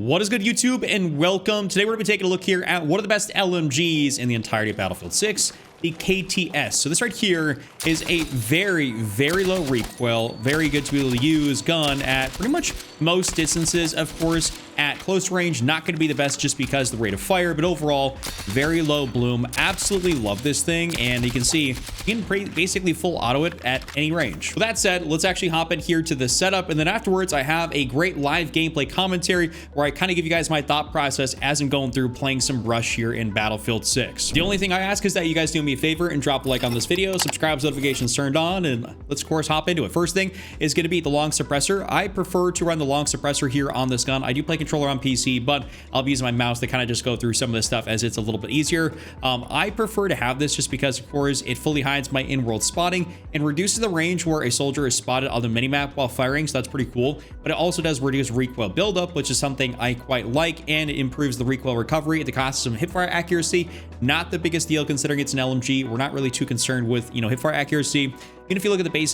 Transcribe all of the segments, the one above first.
What is good, YouTube, and welcome. Today we're going to be taking a look here at one of the best LMGs in the entirety of Battlefield 6, the KTS. So this right here is a very, very low recoil, very good to be able to use gun at pretty much most distances. Of course, at close range, not going to be the best just because of the rate of fire, but overall, very low bloom. Absolutely love this thing, and you can see you can basically full auto it at any range. With that said, let's actually hop in here to the setup, and then afterwards, I have a great live gameplay commentary where I kind of give you guys my thought process as I'm going through playing some Rush here in Battlefield 6. The only thing I ask is that you guys do me a favor and drop a like on this video, subscribe so notifications turned on, and let's of course hop into it. First thing is going to be the long suppressor. I prefer to run the long suppressor here on this gun. I do play controller on PC, but I'll be using my mouse to kind of just go through some of this stuff as it's a little bit easier. I prefer to have this just because, of course, it fully hides my in-world spotting and reduces the range where a soldier is spotted on the minimap while firing, so that's pretty cool. But it also does reduce recoil buildup, which is something I quite like, and it improves the recoil recovery at the cost of some hipfire accuracy. Not the biggest deal considering it's an LMG. We're not really too concerned with, hipfire accuracy. Even if you look at the base,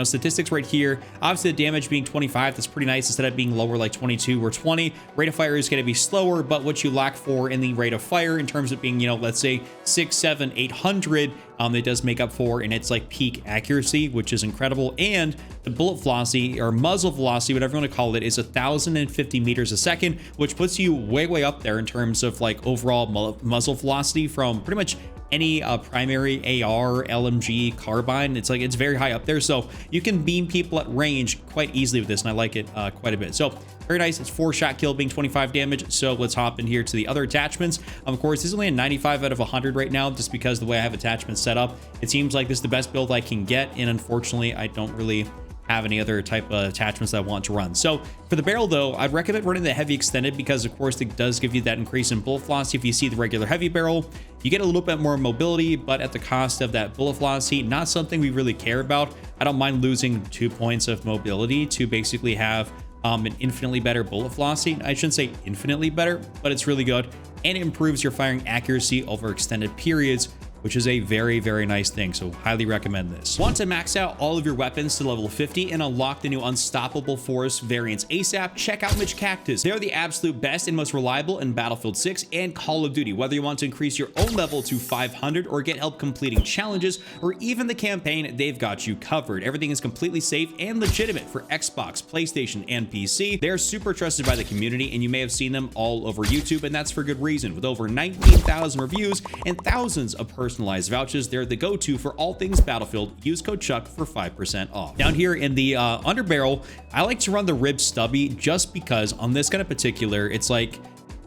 statistics right here, obviously the damage being 25, that's pretty nice instead of being lower like 22 or 20. Rate of fire is going to be slower, but what you lack for in the rate of fire in terms of being, let's say 6, 7, 800, it does make up for in its like peak accuracy, which is incredible. And the bullet velocity or muzzle velocity, whatever you want to call it, is 1,050 meters a second, which puts you way up there in terms of like overall muzzle velocity from pretty much any primary AR, LMG, carbine. It's very high up there, so you can beam people at range quite easily with this, and I like it quite a bit. So very nice. It's 4-shot kill being 25 damage. So let's hop in here to the other attachments. Of course, this is only a 95 out of 100 right now, just because the way I have attachments set up. It seems like this is the best build I can get, and unfortunately, I don't really have any other type of attachments that I want to run. So for the barrel though, I'd recommend running the heavy extended because of course it does give you that increase in bullet velocity. If you see the regular heavy barrel, you get a little bit more mobility, but at the cost of that bullet velocity, not something we really care about. I don't mind losing 2 points of mobility to basically have an infinitely better bullet velocity. I shouldn't say infinitely better, but it's really good, and it improves your firing accuracy over extended periods, which is a very nice thing. So highly recommend this. Want to max out all of your weapons to level 50 and unlock the new Unstoppable Force variants ASAP? Check out MITCH CACTUS. They're the absolute best and most reliable in Battlefield 6 and Call of Duty. Whether you want to increase your own level to 500 or get help completing challenges or even the campaign, they've got you covered. Everything is completely safe and legitimate for Xbox, PlayStation, and PC. They're super trusted by the community, and you may have seen them all over YouTube, and that's for good reason. With over 19,000 reviews and thousands of personalized vouchers, they're the go-to for all things Battlefield. Use code Chuck for 5% off. Down here in the underbarrel, I like to run the rib stubby just because on this gun in particular, it's like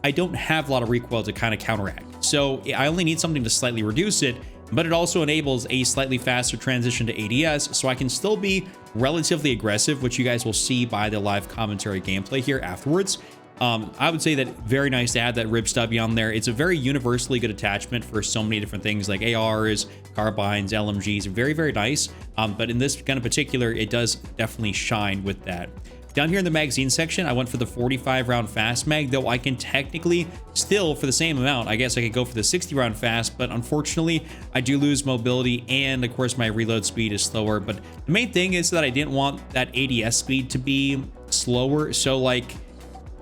I don't have a lot of recoil to kind of counteract. So I only need something to slightly reduce it, but it also enables a slightly faster transition to ADS, so I can still be relatively aggressive, which you guys will see by the live commentary gameplay here afterwards. I would say that very nice to add that rib stubby on there. It's a very universally good attachment for so many different things like ARs, carbines, LMGs, very nice. But in this gun in particular, it does definitely shine with that. Down here in the magazine section, I went for the 45 round fast mag, though I can technically still, for the same amount, I guess I could go for the 60 round fast, but unfortunately I do lose mobility, and of course my reload speed is slower. But the main thing is that I didn't want that ADS speed to be slower, so like,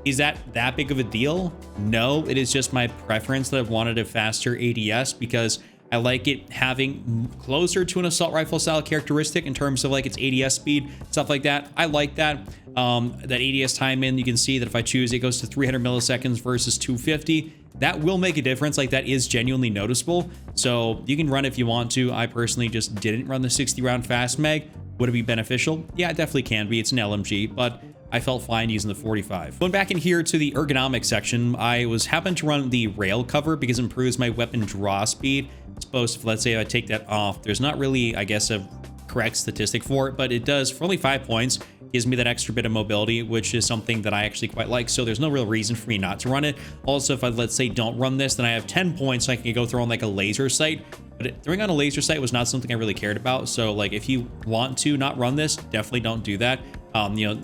is that big of a deal? No, it is just my preference that I wanted a faster ADS because I like it having closer to an assault rifle style characteristic in terms of like its ADS speed, stuff like that. I like that. That ADS time in, you can see that if I choose, it goes to 300 milliseconds versus 250. That will make a difference. Like, that is genuinely noticeable. So you can run if you want to. I personally just didn't run the 60 round fast mag. Would it be beneficial? Yeah, it definitely can be. It's an LMG, but I felt fine using the 45. Going back in here to the ergonomics section, I happened to run the rail cover because it improves my weapon draw speed. It's supposed to, let's say I take that off, there's not really, I guess, a correct statistic for it, but it does for only 5 points. Gives me that extra bit of mobility, which is something that I actually quite like. So there's no real reason for me not to run it. Also, if I, let's say, don't run this, then I have 10 points, so I can go throw on like a laser sight. But throwing on a laser sight was not something I really cared about. So like, if you want to not run this, definitely don't do that.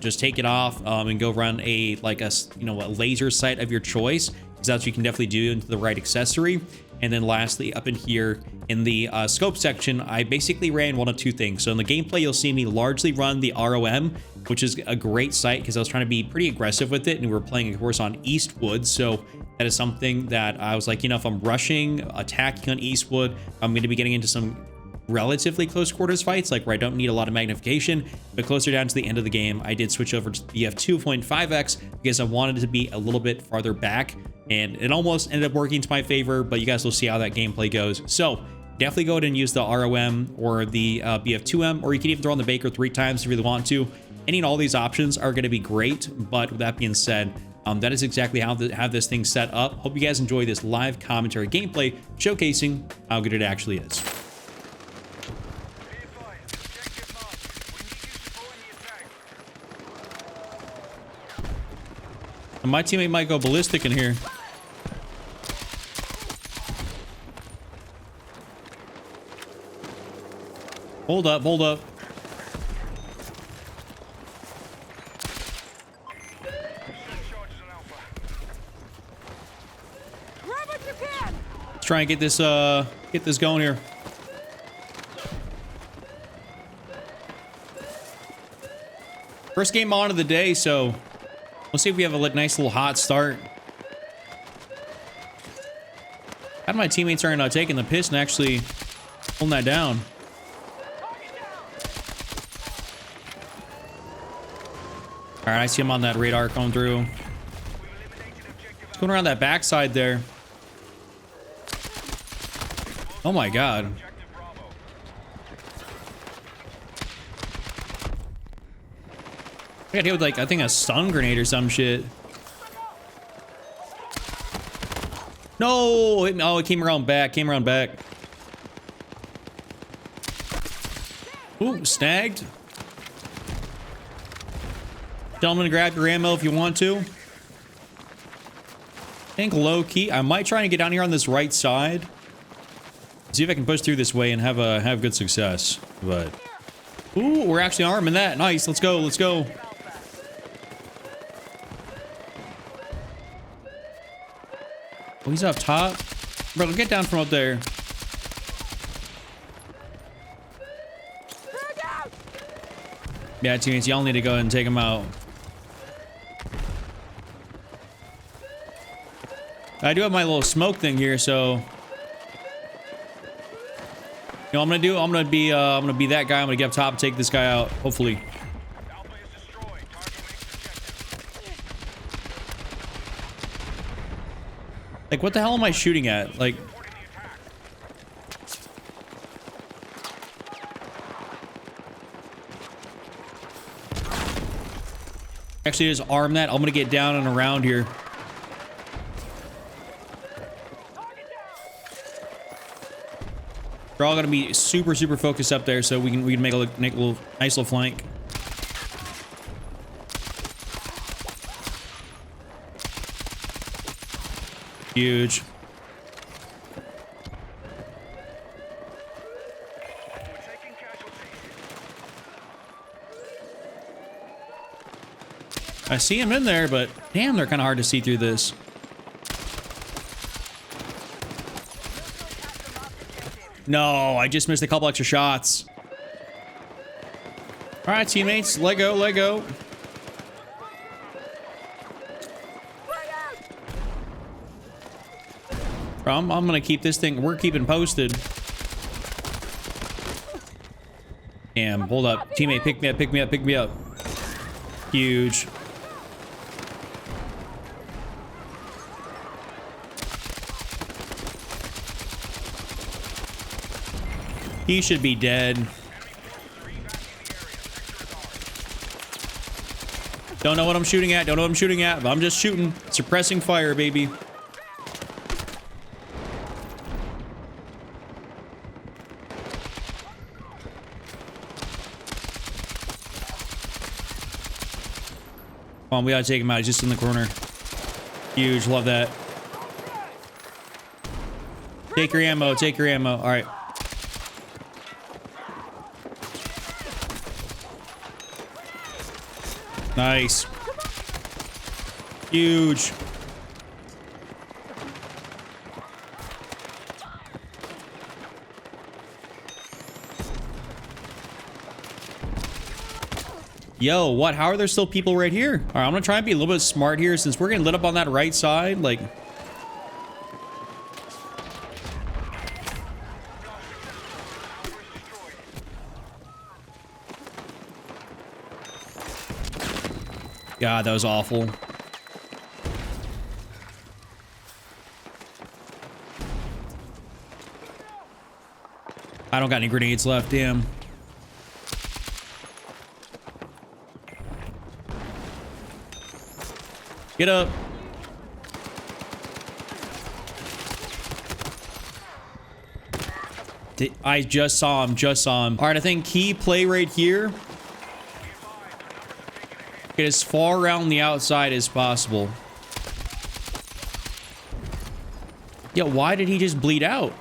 Just take it off and go run a laser sight of your choice, because that's what you can definitely do into the right accessory. And then lastly, up in here in the scope section, I basically ran one of two things. So in the gameplay, you'll see me largely run the ROM, which is a great sight because I was trying to be pretty aggressive with it, and we were playing, of course, on Eastwood. So that is something that I was like, you know, if I'm rushing, attacking on Eastwood, I'm going to be getting into some relatively close quarters fights, like where I don't need a lot of magnification. But closer down to the end of the game, I did switch over to BF 2.5x because I wanted to be a little bit farther back, and it almost ended up working to my favor, but you guys will see how that gameplay goes. So definitely go ahead and use the ROM or the BF2M, or you can even throw on the Baker 3 times if you really want to. Any and all these options are going to be great, but with that being said, that is exactly how this thing set up. Hope you guys enjoy this live commentary gameplay showcasing how good it actually is. And my teammate might go ballistic in here. Hold up, hold up. Let's try and get this going here. First game on of the day, so we'll see if we have a nice little hot start. How my teammates are taking the piss and actually holding that down. All right, I see him on that radar coming through. He's going around that backside there. Oh my god. I got hit with, like, I think a stun grenade or some shit. No! Oh, it came around back. Ooh, snagged. Gentlemen, grab your ammo if you want to. I think low key. I might try and get down here on this right side. See if I can push through this way and have good success. But ooh, we're actually arming that. Nice. Let's go. Let's go. Oh, he's up top. Bro, get down from up there. Yeah, teammates, y'all need to go ahead and take him out. I do have my little smoke thing here, so you know what I'm gonna do? I'm gonna be that guy. I'm gonna get up top and take this guy out, hopefully. Like, what the hell am I shooting at? Like, actually just arm that. I'm gonna get down and around here. We're all gonna be super focused up there, so we can make a little nice little flank. Huge. I see him in there, but damn, they're kind of hard to see through this. No, I just missed a couple extra shots. All right, teammates, let go, let go. Bro, I'm gonna keep this thing. We're keeping posted. Damn, hold up. Teammate, pick me up, pick me up, pick me up. Huge. He should be dead. Don't know what I'm shooting at. Don't know what I'm shooting at, but I'm just shooting. Suppressing fire, baby. Come on, we gotta take him out. He's just in the corner. Huge. Love that. Take your ammo. Take your ammo. All right. Nice. Huge. Yo, what? How are there still people right here? All right, I'm gonna try and be a little bit smart here since we're getting lit up on that right side. Like, God, that was awful. I don't got any grenades left, damn. Get up. I just saw him, All right, I think key play right here. Get as far around the outside as possible. Yeah, why did he just bleed out?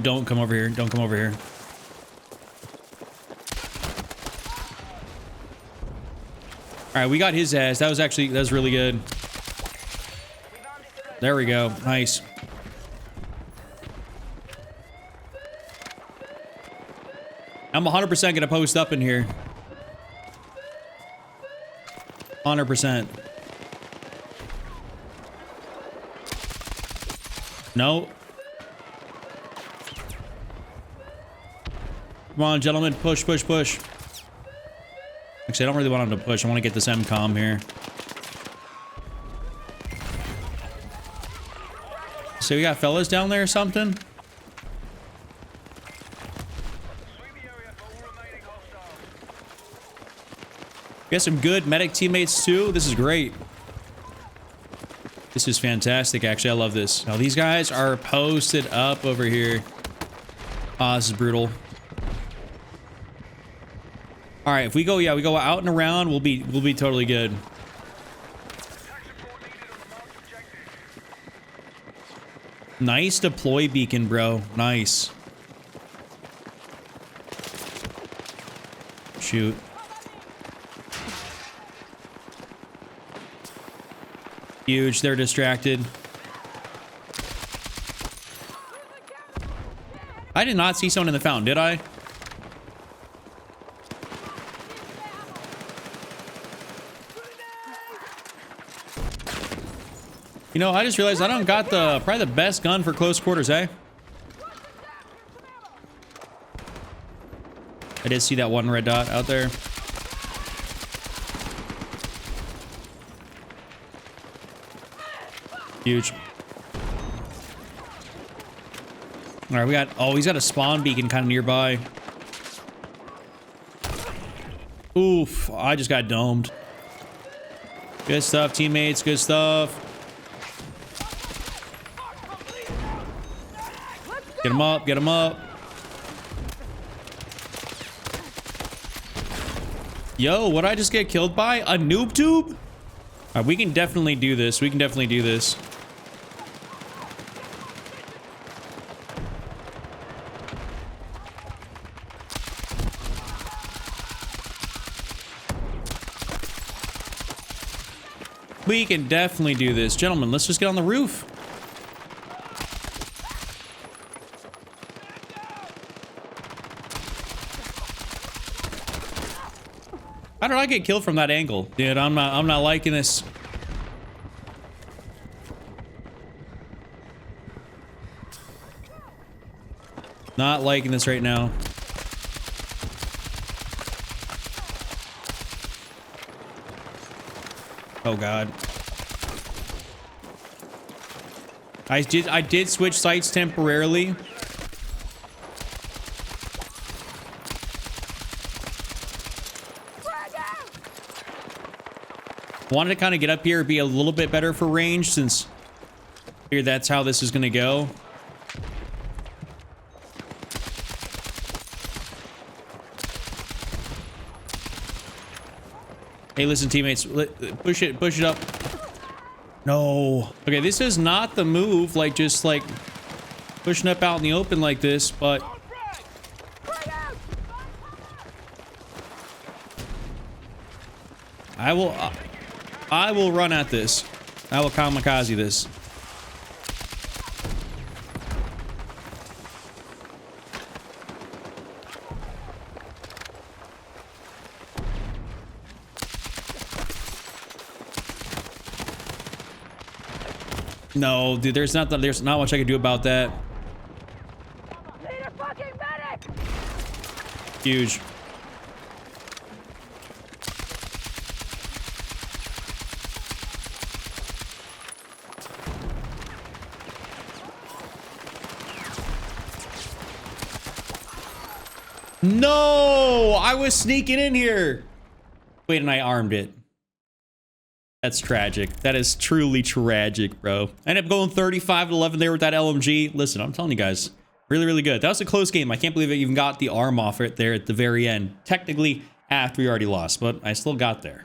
Don't come over here. Don't come over here. All right, we got his ass. That was really good. There we go. Nice. I'm 100% gonna post up in here. 100%. No. Come on, gentlemen. Push, push, push. Actually, I don't really want him to push. I want to get this MCOM here. So we got fellas down there or something? We got some good medic teammates too. This is great. This is fantastic, actually. I love this. Now, these guys are posted up over here. Ah, this is brutal. All right, if we go, yeah, we go out and around, we'll be totally good. Nice deploy beacon, bro. Nice. Shoot. Huge. They're distracted. I did not see someone in the fountain, did I? You know, I just realized I don't got probably the best gun for close quarters, eh? I did see that one red dot out there. Huge. All right, we got, oh, he's got a spawn beacon kind of nearby. Oof, I just got domed. Good stuff, teammates, good stuff. Get him up, get him up. Yo, what'd I just get killed by? A noob tube? All right, we can definitely do this. We can definitely do this. We can definitely do this. Gentlemen, let's just get on the roof. How did I get killed from that angle? Dude, I'm not liking this. Not liking this right now. Oh God. I did switch sites temporarily. Wanted to kind of get up here, be a little bit better for range, since here that's how this is going to go. Hey, listen, teammates, push it up. No. Okay, this is not the move, like just like pushing up out in the open like this, but I will run at this. I will kamikaze this. No, dude, there's not much I can do about that. Need a fucking medic! Huge. No, I was sneaking in here. Wait, and I armed it. That's tragic. That is truly tragic, bro. I ended up going 35-11 there with that LMG. Listen, I'm telling you guys, really, really good. That was a close game. I can't believe I even got the arm off it there at the very end. Technically, after we already lost, but I still got there.